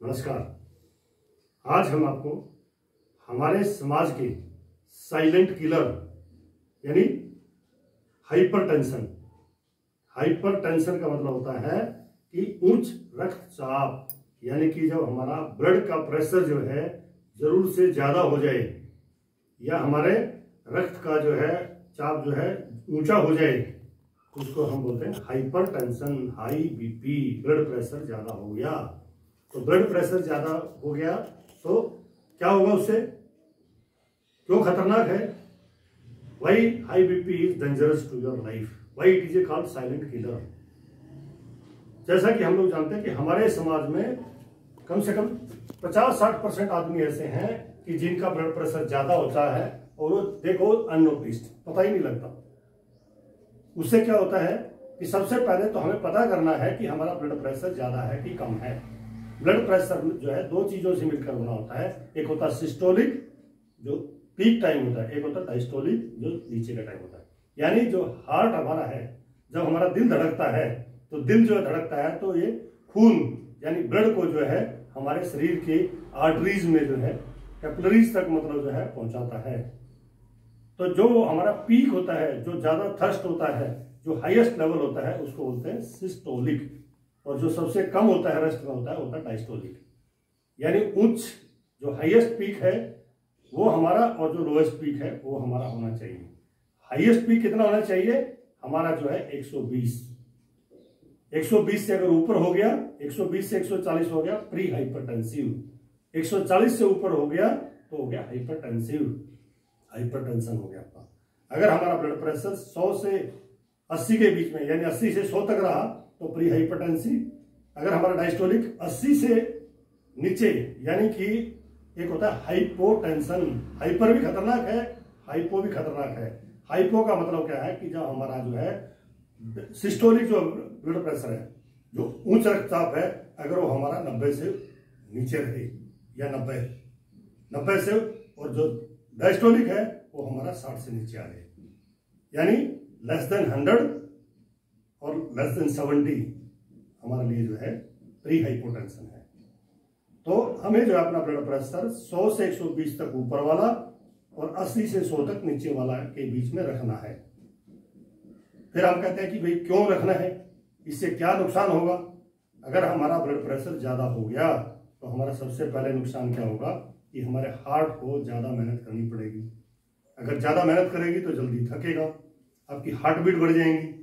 नमस्कार। आज हम आपको हमारे समाज के साइलेंट किलर यानी हाइपरटेंशन का मतलब होता है कि उच्च रक्तचाप, यानी कि जब हमारा ब्लड का प्रेशर जो है जरूर से ज्यादा हो जाए या हमारे रक्त का जो है चाप जो है ऊंचा हो जाए, उसको हम बोलते हैं hypertension. High BP, blood pressure ज्यादा हो गया। तो ब्लड प्रेशर ज्यादा हो गया तो क्या होगा उससे, क्यों खतरनाक है? Why high BP is dangerous to your life, why it is a called silent killer. जैसा कि हम लोग जानते हैं कि हमारे समाज में कम से कम 50-60% आदमी ऐसे हैं कि जिनका ब्लड प्रेशर ज्यादा होता है और वो देखो अननोटिस्ड, पता ही नहीं लगता। उससे क्या होता है कि सबसे पहले तो हमें पता करना है कि हमारा ब्लड प्रेशर ज्यादा है कि कम है। ब्लड प्रेशर जो है दो चीजों से मिलकर बना होता है, एक होता है सिस्टोलिक जो पीक टाइम होता है, एक होता है डायस्टोलिक जो नीचे का टाइम होता है। यानी जो हार्ट हमारा है, जब हमारा दिल धड़कता है तो दिल जो धड़कता है तो ये खून यानी ब्लड को जो है हमारे शरीर के आर्टरीज में जो है कैपिलरीज तक मतलब जो है पहुंचाता है। तो जो हमारा पीक होता है, जो ज्यादा थर्स्ट होता है, जो हाईएस्ट लेवल होता है, उसको बोलते हैं सिस्टोलिक। और जो सबसे कम होता है रस्ट में होता है डायस्टोलिक। यानी उच्च जो हाईएस्ट पीक है वो हमारा और जो लोएस्ट पीक है वो हमारा होना चाहिए। हाईएस्ट पीक कितना होना चाहिए हमारा जो है 120 से अगर ऊपर हो गया, 120 से 140 हो गया प्री हाइपरटेंसिव, 140 से ऊपर हो गया तो हो गया हाइपरटेंशन हो गया आपका। अगर हमारा ब्लड प्रेशर 100 से 80 के बीच में यानी 80 से 100 तक रहा तो प्री हाइपरटेंसिव। अगर हमारा डायस्टोलिक 80 से नीचे यानी कि एक होता है हाइपोटेंशन। हाइपर भी खतरनाक है, हाइपो भी खतरनाक है। हाइपो का मतलब क्या है कि जब हमारा जो है सिस्टोलिक जो ब्लड प्रेशर है, जो उच्च रक्तचाप है, अगर वो हमारा 90 से नीचे रहे या 90 से, और जो डायस्टोलिक है वो हमारा 60 से नीचे आ जाए, यानी लेस देन 100 और लेस देन 70 हमारे लिए जो है प्री हाइपोटेंशन है। तो हमें जो है अपना ब्लड प्रेशर 100 से 120 तक ऊपर वाला और 80 से 100 तक नीचे वाला के बीच में रखना है। फिर हम कहते हैं कि भाई क्यों रखना है, इससे क्या नुकसान होगा? अगर हमारा ब्लड प्रेशर ज्यादा हो गया तो हमारा सबसे पहले नुकसान क्या होगा कि हमारे हार्ट को ज्यादा मेहनत करनी पड़ेगी। अगर ज्यादा मेहनत करेगी तो जल्दी थकेगा, आपकी हार्ट बीट बढ़ जाएंगी।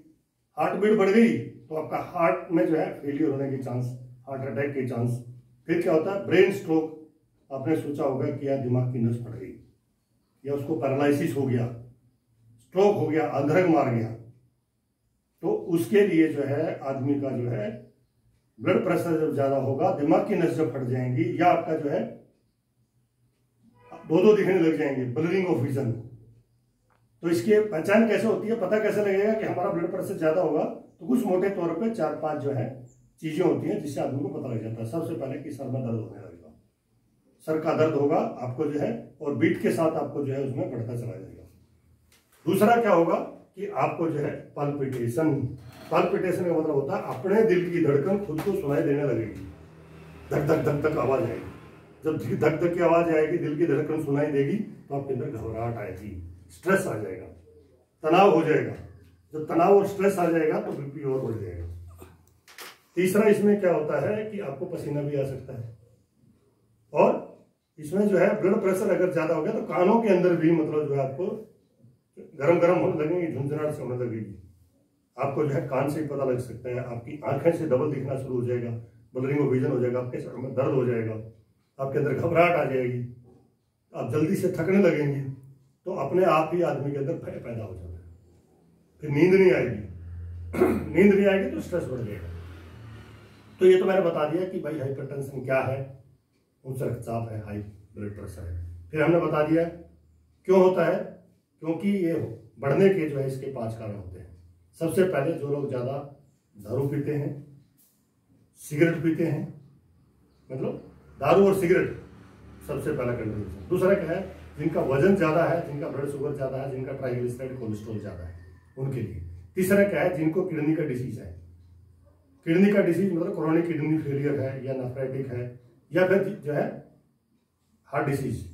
हार्ट बीट बढ़ गई तो आपका हार्ट में जो है फेलियर होने के चांस, हार्ट अटैक के चांस। फिर क्या होता है ब्रेन स्ट्रोक। आपने सोचा होगा कि यार दिमाग की नस फट गई या उसको पैरालिसिस हो गया, स्ट्रोक हो गया, अधरंग मार गया, तो उसके लिए जो है आदमी का जो है ब्लड प्रेशर जब ज्यादा होगा, दिमाग की नस जब फट जाएंगी या आपका जो है दो दिखने लग जाएंगे, ब्लरिंग ऑफ विजन। तो इसकी पहचान कैसे होती है, पता कैसे लगेगा कि हमारा ब्लड प्रेशर ज्यादा होगा? तो कुछ मोटे तौर पे 4-5 जो है चीजें होती हैं जिससे आदमी को पता लग जाता है। सबसे पहले कि सर में दर्द होने लगेगा, सर का दर्द होगा आपको जो है, और बीट के साथ आपको जो है उसमें बढ़ता चला जाएगा। दूसरा क्या होगा कि आपको जो है पल्पिटेशन का मतलब होता है अपने दिल की धड़कन खुद को सुनाई देने लगेगी, धक धक धक धक आवाज आएगी। जब धक धक की आवाज आएगी, दिल की धड़कन सुनाई देगी तो आपके अंदर घबराहट आएगी, स्ट्रेस आ जाएगा, तनाव हो जाएगा। जब तनाव और स्ट्रेस आ जाएगा तो बीपी और बढ़ जाएगा। तीसरा इसमें क्या होता है कि आपको पसीना भी आ सकता है, और इसमें जो है ब्लड प्रेशर अगर ज्यादा हो गया तो कानों के अंदर भी मतलब जो है आपको गरम गरम होने लगेंगे, झुंझुनाहट से होने लगेगी। आपको जो है कान से ही पता लग सकता है, आपकी आंखें से डबल दिखना शुरू हो जाएगा, ब्लरिंग ऑफ विजन हो जाएगा, आपके सर में दर्द हो जाएगा, आपके अंदर घबराहट आ जाएगी, आप जल्दी से थकने लगेंगे। तो अपने आप ही आदमी के अंदर भय पैदा हो जाता है। फिर नींद नहीं आएगी नींद नहीं आएगी तो स्ट्रेस बढ़ जाएगा। तो ये तो मैंने बता दिया कि भाई हाइपरटेंशन क्या है, उच्च रक्तचाप है, हाई ब्लड प्रेशर है। फिर हमने बता दिया क्यों होता है, क्योंकि ये बढ़ने के जो है इसके 5 कारण होते हैं। सबसे पहले जो लोग ज्यादा दारू पीते हैं, सिगरेट पीते हैं, मतलब दारू और सिगरेट सबसे पहला कंट्रीब्यूशन। दूसरा क्या है, जिनका वजन ज्यादा है, जिनका ब्लड शुगर ज्यादा है, जिनका ट्राइग्लिसराइड कोलेस्ट्रॉल ज्यादा है, उनके लिए। तीसरा क्या है, जिनको किडनी का डिसीज है। किडनी का डिसीज मतलब क्रोनिक किडनी फेलियर है या नेफ्राइटिक है या फिर जो है हार्ट डिसीज,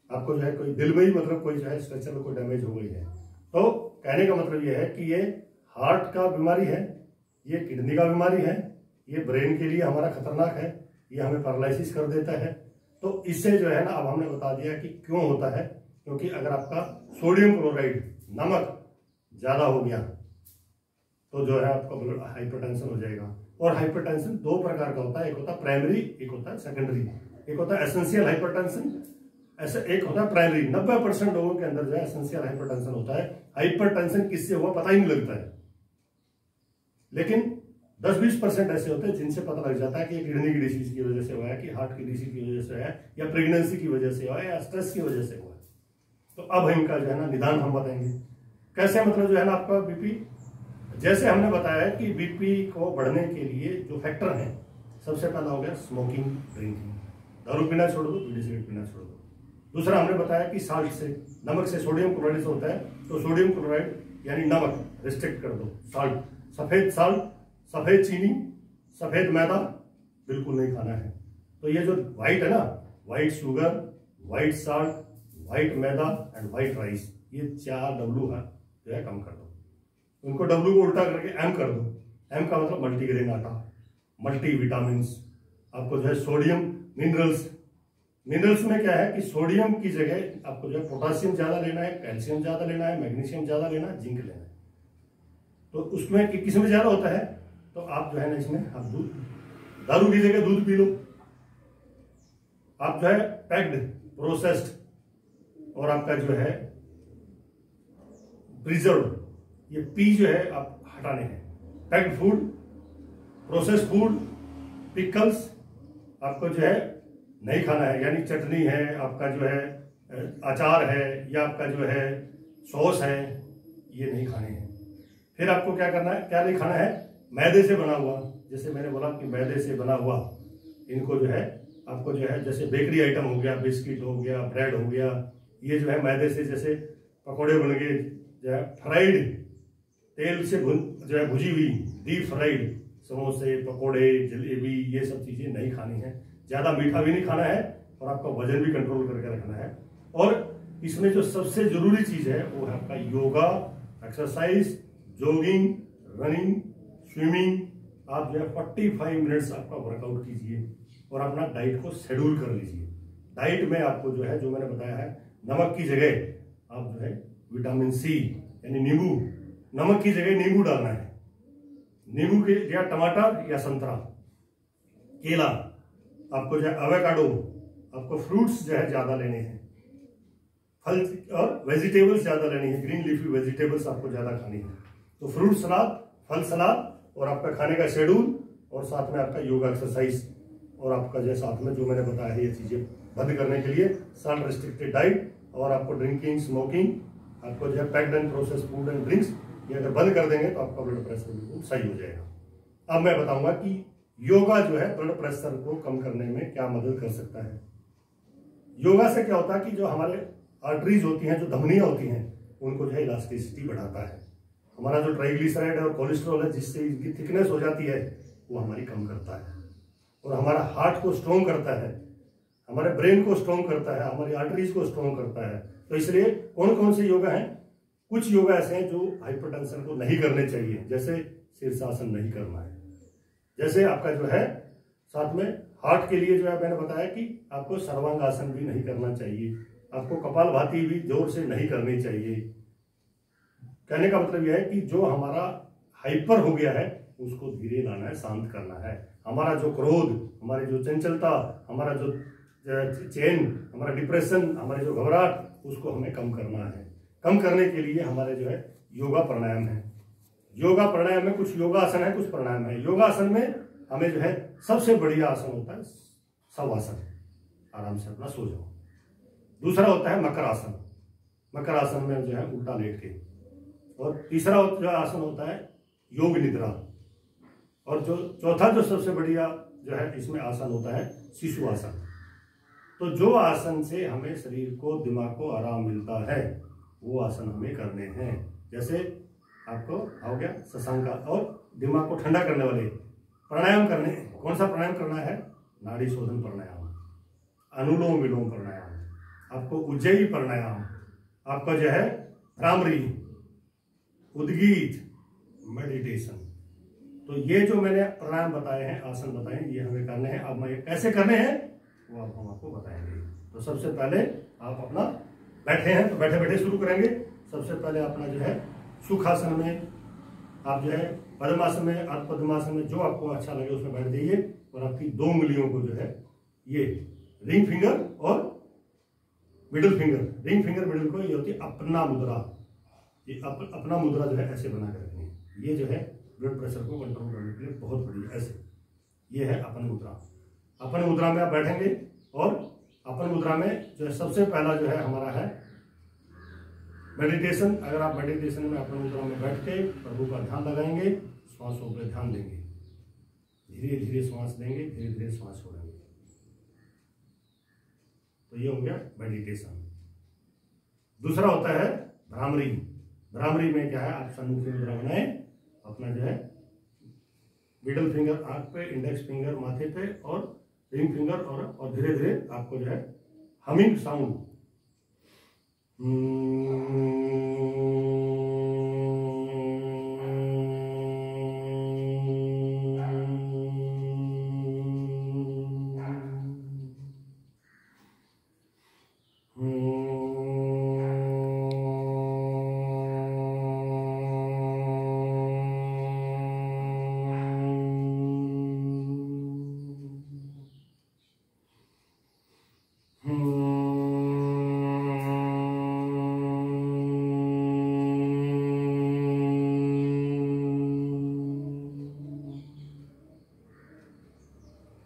आपको जो है कोई दिल में ही मतलब कोई जो है स्ट्रक्चर में कोई डैमेज हो गई है, तो कहने का मतलब ये है कि ये हार्ट का बीमारी है, ये किडनी का बीमारी है, ये ब्रेन के लिए हमारा खतरनाक है, ये हमें पैरालिसिस कर देता है। तो इससे जो है ना, अब हमने बता दिया कि क्यों होता है, क्योंकि अगर आपका सोडियम क्लोराइड नमक ज्यादा हो गया तो जो है आपका हाइपरटेंशन हो जाएगा। और हाइपरटेंशन दो प्रकार का होता है, एक होता है प्राइमरी, एक होता है सेकेंडरी। एक होता है एसेंशियल हाइपरटेंशन, ऐसे एक होता है प्राइमरी। 90% लोगों के अंदर जो है एसेंशियल हाइपरटेंशन होता है। हाइपरटेंशन किससे हुआ पता ही नहीं लगता है, लेकिन 10-20% ऐसे होते हैं जिनसे पता लग जाता है कि किडनी की डिसीज की वजह से हुआ है, कि हार्ट की डिसीज की वजह से है, या प्रेगनेंसी की वजह से हुआ है, या स्ट्रेस की वजह से हुआ है। तो अब इनका जो है ना निदान हम बताएंगे कैसे। मतलब जो है ना आपका बीपी, जैसे हमने बताया कि बीपी को बढ़ने के लिए जो फैक्टर हैं, सबसे पहला हो गया स्मोकिंग, ड्रिंकिंग, दारू पीना छोड़ दो, बीड़ी सिगरेट पीना छोड़ दो। दूसरा हमने बताया कि साल्ट से, नमक से सोडियम क्लोराइड से होता है, तो सोडियम क्लोराइड यानी नमक रिस्ट्रिक्ट कर दो। साल्ट, सफेद साल्ट, सफेद चीनी, सफेद मैदा बिल्कुल नहीं खाना है। तो ये जो व्हाइट है ना, white sugar, white salt, white maida and white rice, ये 4 W है जो है कम कर दो। उनको W को उल्टा करके M कर दो। M का मतलब मल्टीग्रेन आटा, मल्टी विटामिन्स, आपको जो है सोडियम, मिनरल्स। मिनरल्स में क्या है कि सोडियम की जगह आपको जो है पोटासियम ज्यादा लेना है, कैल्शियम ज्यादा लेना है, मैग्नीशियम ज्यादा लेना है, जिंक लेना है। तो उसमें किस में ज्यादा होता है, तो आप जो है ना इसमें आप दूध, दारू की जगह दूध पी लो। आप जो है पैक्ड, प्रोसेस्ड और आपका जो है प्रिजर्व, ये पी जो है आप हटाने हैं। Packed food, processed food, pickles आपको जो है नहीं खाना है, यानी चटनी है, आपका जो है अचार है, या आपका जो है सॉस है, ये नहीं खाने हैं। फिर आपको क्या करना है, क्या नहीं खाना है, मैदे से बना हुआ, जैसे मैंने बोला कि मैदे से बना हुआ, इनको जो है आपको जो है जैसे बेकरी आइटम हो गया, बिस्किट हो गया, ब्रेड हो गया, ये जो है मैदे से, जैसे पकौड़े बन गए, जो है फ्राइड तेल से जो है भुजी हुई, डीप फ्राइड समोसे, पकौड़े, जलेबी, ये सब चीजें नहीं खानी है। ज्यादा मीठा भी नहीं खाना है, और आपका वजन भी कंट्रोल करके रखना है। और इसमें जो सबसे जरूरी चीज है वो है आपका yoga, exercise, jogging, running, swimming. आप जो है 45 मिनट्स आपका वर्कआउट कीजिए और अपना डाइट को शेड्यूल कर लीजिए। डाइट में आपको जो है, जो मैंने बताया है, नमक की जगह आप जो है विटामिन सी यानी नींबू, नमक की जगह नींबू डालना है। नींबू के या टमाटर या संतरा, केला, आपको जो है एवोकाडो, आपको फ्रूट्स जो है ज्यादा लेने हैं, फल और वेजिटेबल्स ज्यादा लेनी है, ग्रीन लीफी वेजिटेबल्स आपको ज्यादा खानी है। तो फ्रूट सलाद, फल सलाद, और आपका खाने का शेड्यूल, और साथ में आपका योगा, एक्सरसाइज, और आपका जो साथ में जो मैंने बताया है ये चीजें बंद करने के लिए साल्ट रिस्ट्रिक्टेड डाइट, और आपको ड्रिंकिंग, स्मोकिंग, आपको जो है packed and process food and drinks, ये अगर बंद कर देंगे तो आपका ब्लड प्रेशर बिल्कुल सही हो जाएगा। अब मैं बताऊंगा कि योगा जो है ब्लड प्रेशर को कम करने में क्या मदद कर सकता है। योगा से क्या होता है कि जो हमारे आर्टरीज होती हैं, जो धमनियां होती हैं, उनको जो है इलास्टिसिटी बढ़ाता है। हमारा जो ट्राइग्लिसराइड और कोलेस्ट्रॉल है, जिससे इनकी थिकनेस हो जाती है, वो हमारी कम करता है। और हमारा हार्ट को स्ट्रॉन्ग करता है, हमारे ब्रेन को स्ट्रॉन्ग करता है, हमारी आर्टरीज को स्ट्रॉन्ग करता है। तो इसलिए कौन कौन से योगा हैं, कुछ योगा ऐसे हैं जो हाइपरटेंशन को नहीं करने चाहिए, जैसे शीर्षासन नहीं करना है, जैसे आपका जो है साथ में हार्ट के लिए जो है मैंने बताया कि आपको सर्वांगासन भी नहीं करना चाहिए, आपको कपालभाति भी जोर से नहीं करनी चाहिए। कहने का मतलब यह है कि जो हमारा हाइपर हो गया है उसको धीरे लाना है, शांत करना है। हमारा जो क्रोध, हमारी जो चंचलता, हमारा जो चैन, हमारा डिप्रेशन, हमारी जो घबराहट, उसको हमें कम करना है। कम करने के लिए हमारे जो है योगा प्राणायाम है। योगा प्राणायाम में कुछ योगासन है, कुछ प्राणायाम है। योगासन में हमें जो है सबसे बढ़िया आसन होता है शवासन, आराम से अपना सो जाओ। दूसरा होता है मकर आसन, मकर आसन में जो है उल्टा लेट के। और तीसरा जो आसन होता है योग निद्रा। और जो चौथा जो सबसे बढ़िया जो है इसमें आसन होता है शिशु आसन। तो जो आसन से हमें शरीर को, दिमाग को आराम मिलता है, वो आसन हमें करने हैं। जैसे आपको हो गया शशांक, और दिमाग को ठंडा करने वाले प्राणायाम करने। कौन सा प्राणायाम करना है, नाड़ी शोधन प्राणायाम, अनुलोम विलोम प्राणायाम, आपको उज्जयी प्राणायाम, आपका जो है भ्रामरी, उद्गीत, मेडिटेशन। तो ये जो मैंने प्राणायाम बताए हैं, आसन बताए हैं, ये हमें करने हैं। अब मैं कैसे करने हैं वो अब हम आपको बताएंगे। तो सबसे पहले आप अपना बैठे हैं तो बैठे बैठे शुरू करेंगे। सबसे पहले अपना जो है सुखासन में, आप जो है पद्मासन में, अर्ध पद्मासन में, जो आपको अच्छा लगे उसमें बैठ जाइए और आपकी 2 उंगलियों को जो है ये रिंग फिंगर और middle finger, ring finger middle को, ये होती है अपना मुद्रा। ये अपना मुद्रा जो है ऐसे बना कर रखनी है। ये जो है ब्लड प्रेशर को कंट्रोल करने के लिए बहुत बढ़िया। ऐसे ये है अपन मुद्रा। अपन मुद्रा में आप बैठेंगे और अपन मुद्रा में जो है सबसे पहला जो है हमारा है मेडिटेशन। अगर आप मेडिटेशन में अपन मुद्रा में बैठ के प्रभु का ध्यान लगाएंगे, श्वासों पर ध्यान देंगे, धीरे धीरे श्वास लेंगे, धीरे धीरे श्वास छोड़ेंगे, तो ये हो गया मेडिटेशन। दूसरा होता है भ्रामरी। भ्रामरी में क्या है, आप सन्मुखी मुद्रा बनाए, अपना जो है मिडल फिंगर आंख पे, इंडेक्स फिंगर माथे पे और रिंग फिंगर, और धीरे धीरे आपको जो है हमिंग साउंड,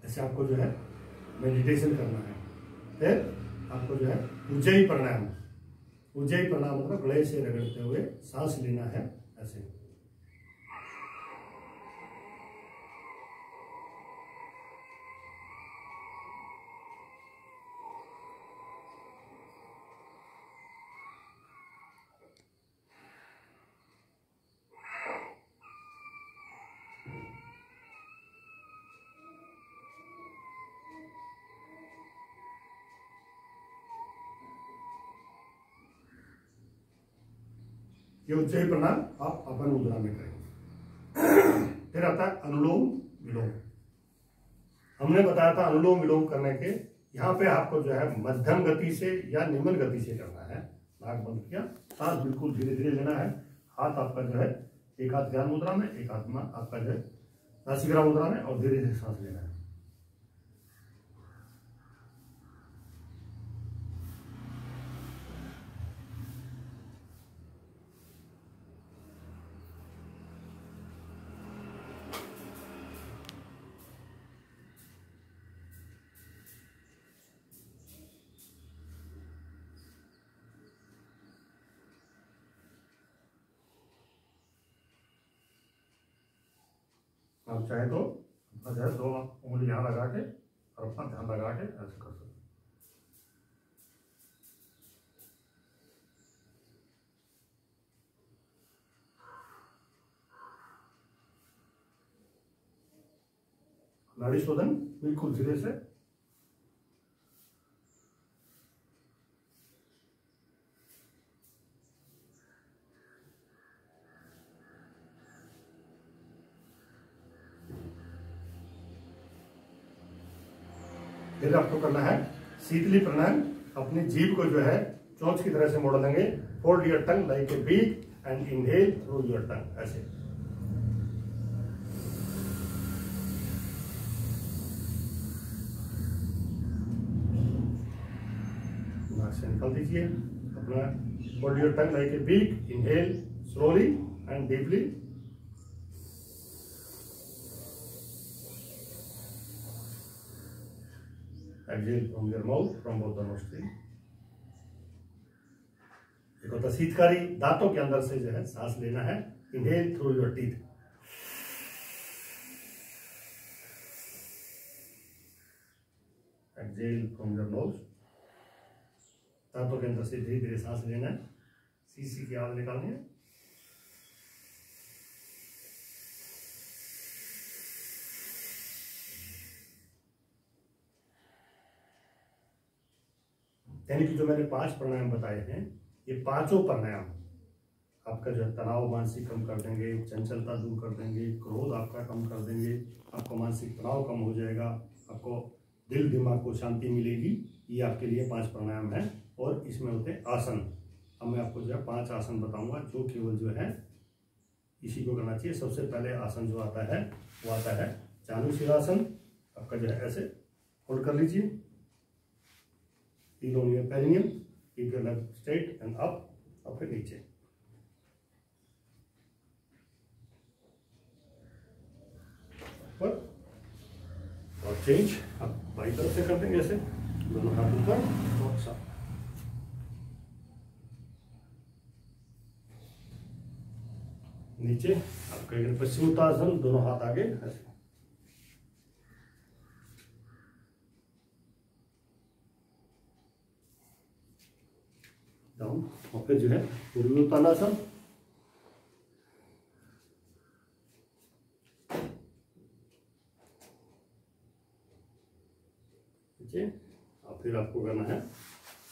ऐसे आपको जो है मेडिटेशन करना है। फिर आपको जो है उज्जयी प्राणायाम। उज्जयी प्राणायाम मतलब गले से रगड़ते हुए सांस लेना है ऐसे। ये उज्जयी प्राणायाम आप अपन मुद्रा में करेंगे। फिर आता है अनुलोम विलोम। हमने बताया था अनुलोम विलोम करने के, यहाँ पे आपको जो है मध्यम गति से या निम्न गति से करना है। नाक बंद किया, सांस बिल्कुल धीरे धीरे लेना है। हाथ आपका जो है एक हाथ ध्यान मुद्रा में, एक हाथ में आपका जो है नासिका मुद्रा में, और धीरे धीरे सांस लेना है। आप चाहे तो अपना जो है 2 उंगली यहाँ लगा के और अपना ध्यान लगा के ऐसे कर सकते। नाड़ी शोधन बिल्कुल धीरे से। फिर आपको करना है शीतली प्राणायाम। अपनी जीभ को जो है चोंच की तरह से मोड़ लेंगे। Hold your tongue like a beak and inhale through your tongue, ऐसे। नाक से निकाल दीजिए अपना। Hold your tongue like a beak, inhale slowly and deeply. Exhale from your mouth, from both the nostrils. एक होता शीतकारी, दांतों के अंदर से जो है सांस लेना है। Inhale through your teeth. Exhale from your nose. दांतों के अंदर से धीरे धीरे सांस लेना है। सीसी की आवाज निकालनी है। यानी कि जो मैंने 5 प्राणायाम बताए हैं, ये पांचों प्राणायाम आपका जो है तनाव मानसिक कम कर देंगे, चंचलता दूर कर देंगे, क्रोध आपका कम कर देंगे, आपका मानसिक तनाव कम हो जाएगा, आपको दिल दिमाग को शांति मिलेगी। ये आपके लिए 5 प्राणायाम है और इसमें होते हैं आसन। अब मैं आपको जो है 5 आसन बताऊंगा जो केवल जो है इसी को करना चाहिए। सबसे पहले आसन जो आता है वो आता है चानुशिरासन। आपका जो है ऐसे होल्ड कर लीजिए, feel on your perineum, keep your leg straight and up, और फिर नीचे। और चेंज आप बाई तरफ से कर देंगे ऐसे, दोनों हाथ ऊपर और साथ, नीचे। आप करेंगे पश्चिमोत्तासन, दोनों हाथ आगे ऐसे, डाउन, और फिर जो है पूर्वी उत्तानासन, और फिर आपको करना है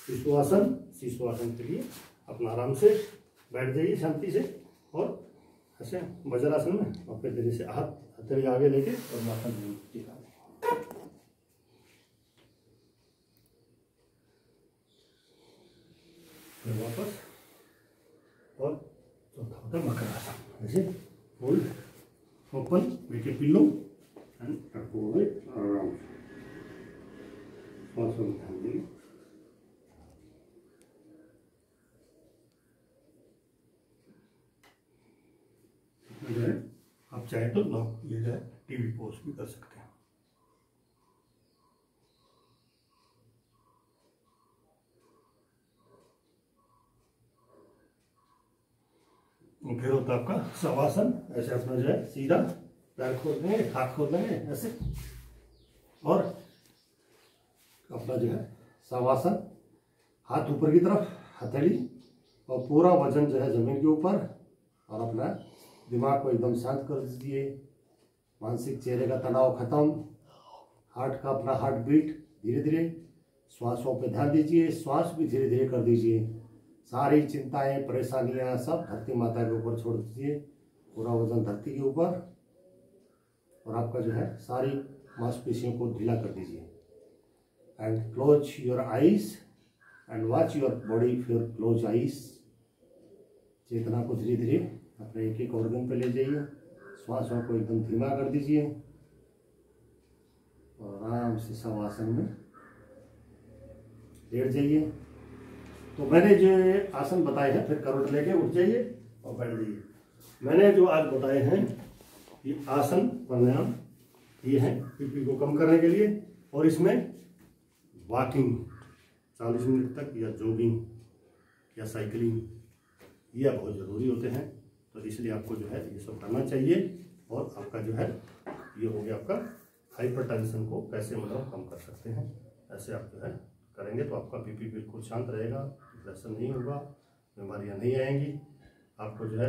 शिशुआसन। शिशुआसन के लिए अपना आराम से बैठ जाइए शांति से, और ऐसे वज्रासन में, और फिर धीरे से हाथ हथेली आगे लेके और माथा टिका दें। फिर वापस, और चौथा होता है मकर आसन। ऐसे hold, open, make a pillow and go around. ध्यान देंगे। जो है आप चाहे तो ये जो है टीवी पोज भी कर सकते हैं। फिर होता है आपका शवासन। ऐसे अपना जो है सीधा पैर खोल देंगे, हाथ खोल देंगे ऐसे, और अपना जो है शवासन, हाथ ऊपर की तरफ, हथेली, और पूरा वजन जो है जमीन के ऊपर, और अपना दिमाग को एकदम शांत कर दीजिए। मानसिक चेहरे का तनाव खत्म, हार्ट का अपना हार्ट बीट धीरे धीरे, श्वासों पे ध्यान दीजिए, श्वास भी धीरे धीरे कर दीजिए। सारी चिंताएं परेशानियां सब धरती माता के ऊपर छोड़ दीजिए, पूरा वजन धरती के ऊपर, और आपका जो है सारी मांसपेशियों को ढीला कर दीजिए। And close your eyes and watch your body with your close eyes. चेतना को धीरे धीरे अपने एक एक ऑर्गन पे ले जाइए, श्वासों को एकदम धीमा कर दीजिए, और आराम से शवासन में लेट जाइए। तो मैंने जो आसन बताए हैं, फिर करवट लेके उठ जाइए और बैठ जाइए। मैंने जो आज बताए हैं ये आसन प्राणायाम, ये है बीपी को कम करने के लिए, और इसमें वॉकिंग 40 मिनट तक, या जॉगिंग या साइकिलिंग, ये बहुत ज़रूरी होते हैं। तो इसलिए आपको जो है ये सब करना चाहिए। और आपका जो है ये हो गया आपका हाइपरटेंशन को कैसे मतलब कम कर सकते हैं। ऐसे आप जो है करेंगे तो आपका बीपी बिल्कुल शांत रहेगा, डिप्रेशन नहीं होगा, बीमारियां नहीं आएंगी। आपको जो है